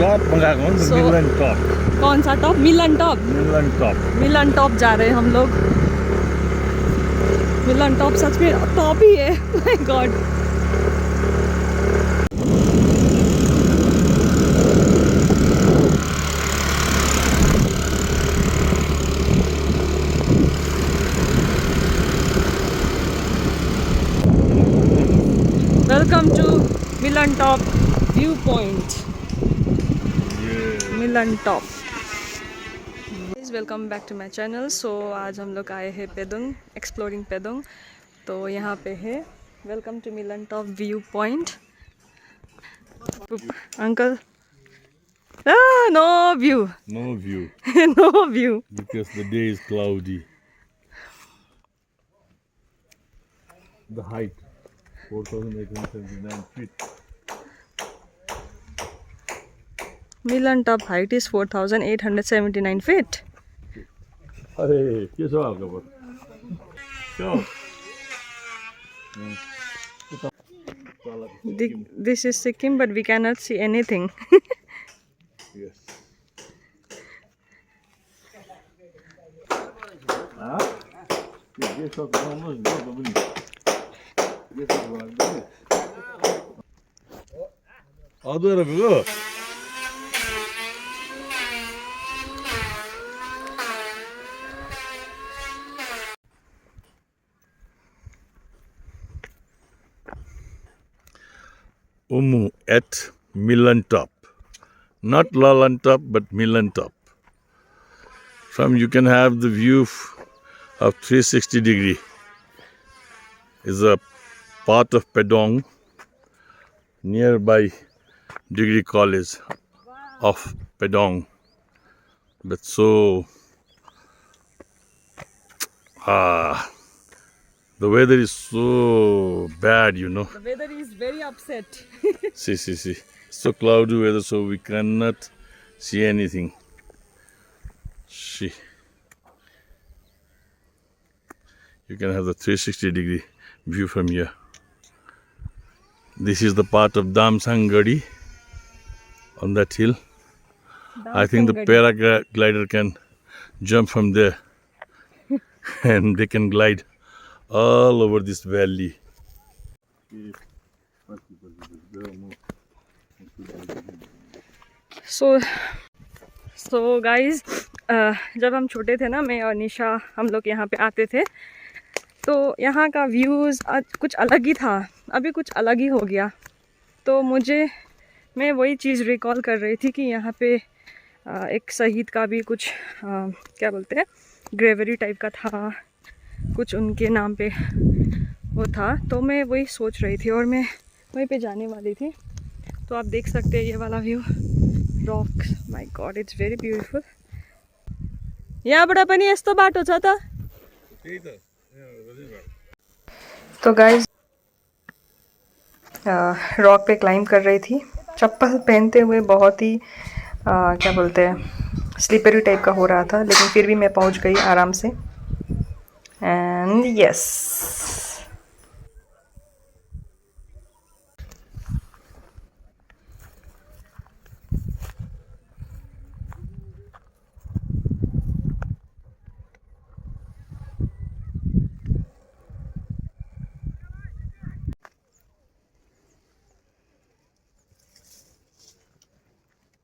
Top मंगाएको नि त मिलन top कौन सा टॉप? मिलन टॉप। मिलन टॉप मिलन टॉप जा रहे हैं हम लोग। मिलन टॉप सच में टॉप ही है। My God. Welcome to Milan top view point. Milan top. Welcome back to my channel. So आज हम लोग आए हैं पेदोंग, एक्सप्लोरिंग पेदोंग। तो यहाँ पे है welcome to Milan top view point. Uncle no view. no view no view. because the day is cloudy. The height 4,879 feet. Milan top height is 4,879 feet. अरे के छ हल्का पर क्या This is Sikkim, but we cannot see anything. yes ah ये सब गर्नुहोस् न तपाईँ पनि ये सब गर्नु अदुवा रोपेको Umu at Milan Top, not Lalan Top, but Milan Top. From you can have the view of 360 degree. Is a part of Pedong, nearby Degree College of Pedong. But so, the weather is so bad, you know. The weather is very upset. See. So cloudy weather, so we cannot see anything. See. You can have the 360 degree view from here. This is the part of Damsangadi on that hill. I think the paraglider can jump from there and they can glide all over this valley. So guys, जब हम छोटे थे ना, मैं और निशा हम लोग यहाँ पे आते थे, तो यहाँ का व्यूज़ कुछ अलग ही था। अभी कुछ अलग ही हो गया। तो मैं वही चीज़ रिकॉल कर रही थी कि यहाँ पे एक शहीद का भी कुछ क्या बोलते हैं, ग्रेवरी टाइप का था, कुछ उनके नाम पे वो था। तो मैं वही सोच रही थी और मैं वहीं पे जाने वाली थी। तो आप देख सकते हैं ये वाला view, rocks. My God, it's very beautiful. यहाँबाट पनि यस्तो बाटो छ त। तो गाइज रॉक पे क्लाइंब कर रही थी, चप्पल पहनते हुए बहुत ही क्या बोलते हैं, स्लिपरी टाइप का हो रहा था, लेकिन फिर भी मैं पहुंच गई आराम से। And yes,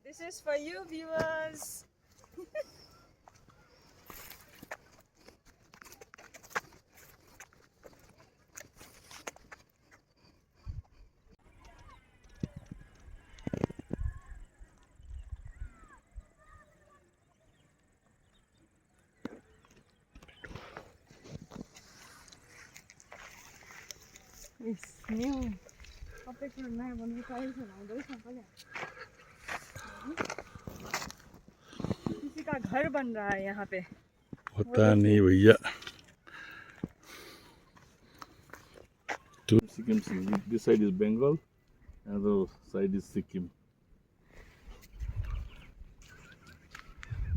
this is for you viewers. किसी का घर बन रहा है यहाँ पे, पता नहीं भैया। This side is Bengal, other side is Sikkim.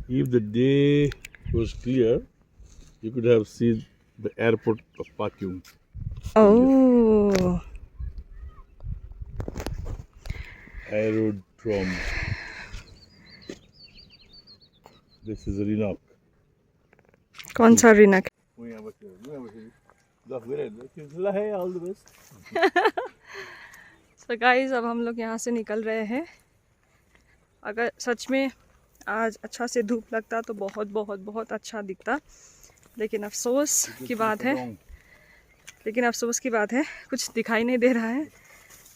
If the day was clear, you could have seen the airport of Pakyong. Oh. Aerodrome. This is Rinok. कौन सा रिनक? All the best. तो गाइस अब हम लोग यहाँ से निकल रहे हैं। अगर सच में आज अच्छा से धूप लगता तो बहुत बहुत बहुत अच्छा दिखता, लेकिन अफसोस की बात है कुछ दिखाई नहीं दे रहा है।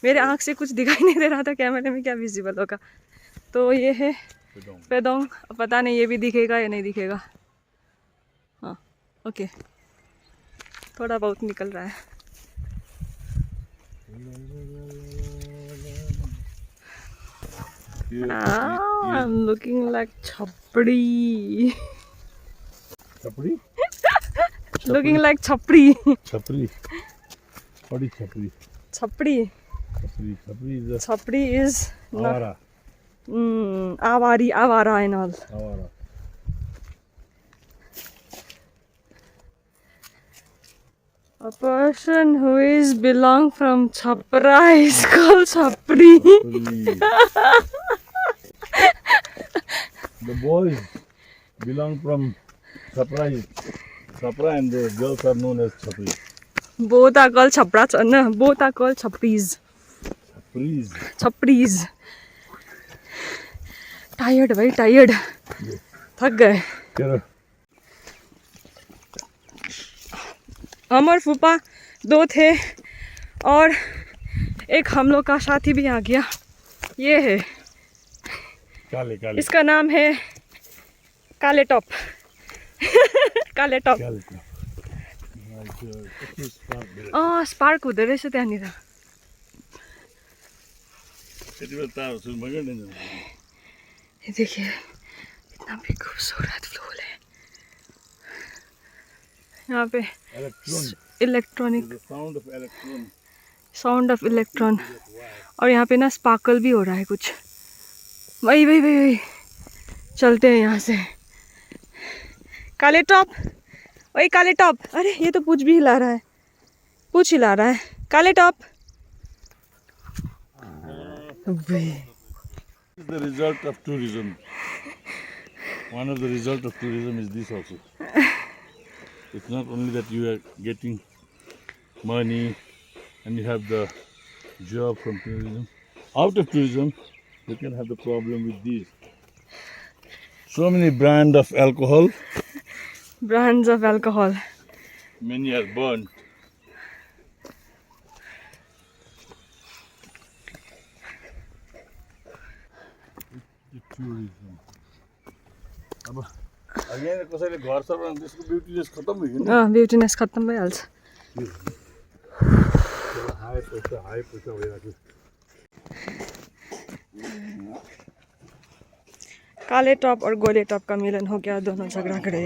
मेरे आँख से कुछ दिखाई नहीं दे रहा था, कैमरे में क्या विजिबल होगा। तो ये है पेडोंग, पता नहीं ये भी दिखेगा या नहीं दिखेगा। हाँ ओके, थोड़ा बहुत निकल रहा है। I'm looking like chapri. Chapri? Looking like chapri. Chapri. What is chapri? Chapri. Chapri is Chapri is avara. Avara and all. Avara. A person who is belong from Chhapra is called Chapri. The boys belong from Chhapra and the girls are known as Chapri. Both are called Chhapra. No, both are called Chapris. Chapris. Chapris. Tired, भाई tired. थक गए। Chalo. हम और फूफा दो थे और एक हम लोग का साथी भी आ गया। ये है, काले काले। इसका नाम है काले टॉप। काले टॉप। स्पार्क हुँदो रहेछ त्यहाँनिर। देखिए कितना भी खूबसूरत फूल है। यहाँ पे इलेक्ट्रॉनिक साउंड ऑफ इलेक्ट्रॉन, और यहाँ पे ना स्पार्कल भी हो रहा है कुछ। वही चलते हैं यहाँ से। काले टॉप, वही काले टॉप। अरे ये तो पूछ भी हिला रहा है, पूछ हिला रहा है। काले top. The result of tourism. One of the result of tourism is this also. It's not only that you are getting money and you have the job from tourism. Out of tourism, you can have the problem with these. So many brands of alcohol. Brands of alcohol. Many are burned. The tourism. अब again कसैले घर sir बनाउँदा त्यसको ब्युटीनेस खत्तम भयो नि। ब्युटीनेस खत्तम भइहाल्छ। हाई पैसा भइरहेको। काले टॉप और गोले टॉप का मिलन हो गया, दोनों झगड़ा करे।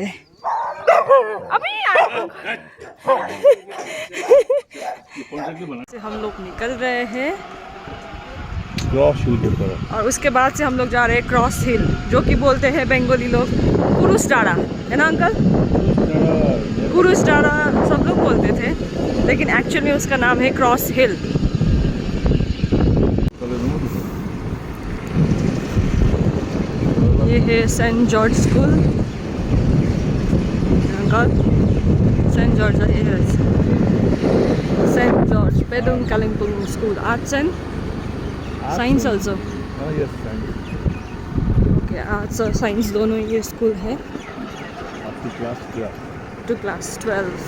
हम लोग निकल रहे हैं क्रॉस हिल की तरफ, और उसके बाद से हम लोग जा रहे हैं क्रॉस हिल, जो कि बोलते हैं बंगाली लोग कुरुस डाड़ा, है ना अंकल? कुरुस डाड़ा सब लोग बोलते थे, लेकिन एक्चुअल में उसका नाम है क्रॉस हिल। ये है Saint George school. Uncle Saint George, ये है Saint George Pedong Kalimpong school, arts and science also. yes, okay, arts और साइंस दोनों ये स्कूल है। up to class 12. To class 12।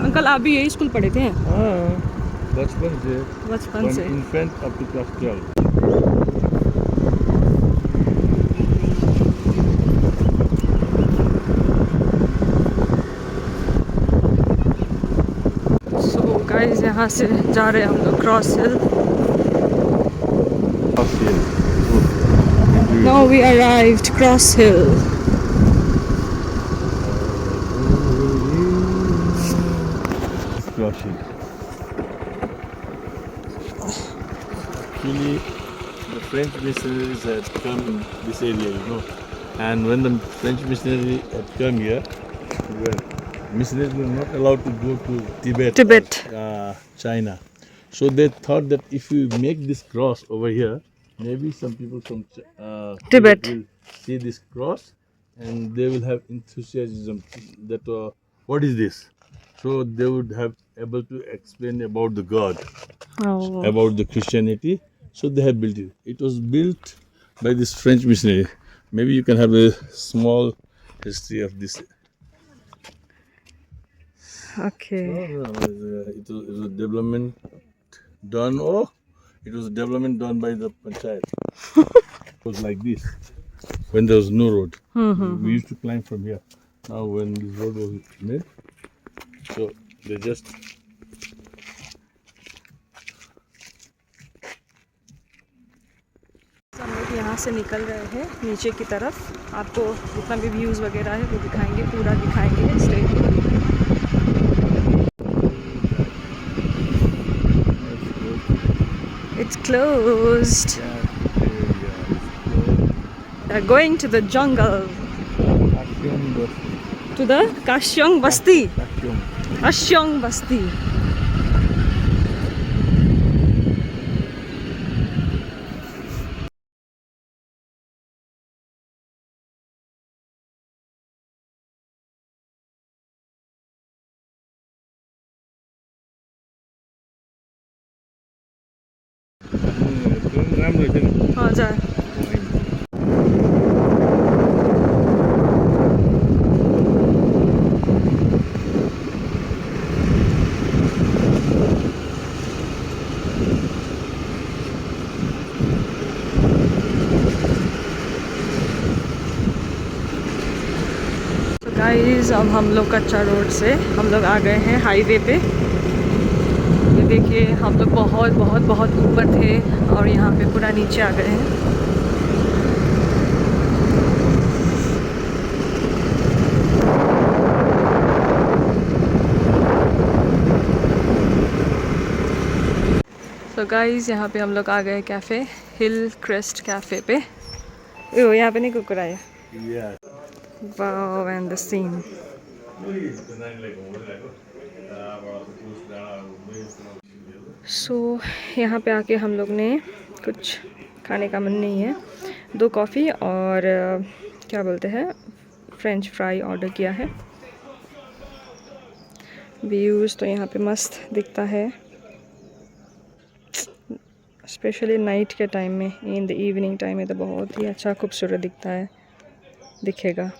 Uncle आप भी यही स्कूल पढ़े थे? हाँ, बचपन से। बचपन से। Infant up to class 12। Guys यहाँ से जा रहे हैं हम लोग Cross Hill. Now we arrived Cross Hill. Cross Hill. Actually, the French missionaries had come in this area, you know. And when the French missionary had come here, missionaries were not allowed to go to Tibet. China. So they thought that if you make this cross over here, maybe some people from Tibet. will see this cross and they will have enthusiasm that what is this? So they would have able to explain about the God, Oh. about the Christianity. So they have built it. It was built by this French missionary. Maybe you can have a small history of this. Okay. It was a development done. Oh, it was a development done by the panchayat. It was like this when there was no road. We used to climb from here. Now when this road was made, so they just हम लोग यहाँ से निकल रहे हैं नीचे की तरफ। आपको जितना भी व्यूज़ वगैरह है वो दिखाएंगे, पूरा दिखाएंगे। Stay It's closed. We are going to the jungle. To the Kashyong Basti. Kashyong Basti. हजुर गाइस अब हम लोग कच्चा रोड से हम लोग आ गए हैं हाईवे पे। ये देखिए हम लोग बहुत बहुत बहुत ऊपर थे और यहाँ पे पूरा नीचे आ गए हैं। तो गाइस यहाँ पे हम लोग आ गए कैफ़े हिल क्रेस्ट कैफ़े पे। ओ यहाँ पे नहीं कुकुरा है। Wow, and the scene. So यहाँ पे आके हम लोग ने कुछ खाने का मन नहीं है, 2 कॉफ़ी और क्या बोलते हैं फ्रेंच फ्राई ऑर्डर किया है। व्यूज़ तो यहाँ पे मस्त दिखता है, स्पेशली नाइट के टाइम में, इन द इवनिंग टाइम में तो बहुत ही अच्छा खूबसूरत दिखेगा।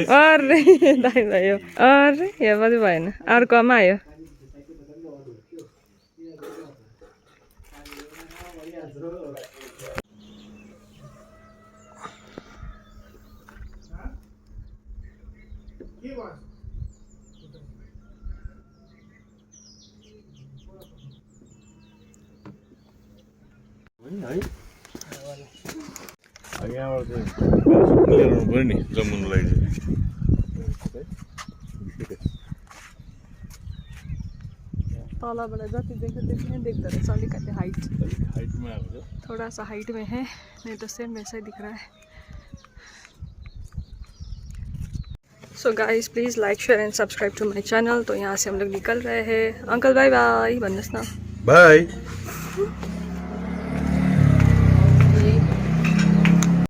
अरे दाइ भयो, अरे यहाँ पनि भएन, अर्कोमा आयो। तलबाट जति देख्यो त्यति नै देख्दो रहेछ, अलिकति हाइट में थोड़ा सा हाइट में है, नहीं तो सेम वैसा ही दिख रहा है। So guys please like share and subscribe to my channel. तो यहाँ से हम लोग निकल रहे हैं। अंकल बाय बाय भन्नुहोस् न। बाय।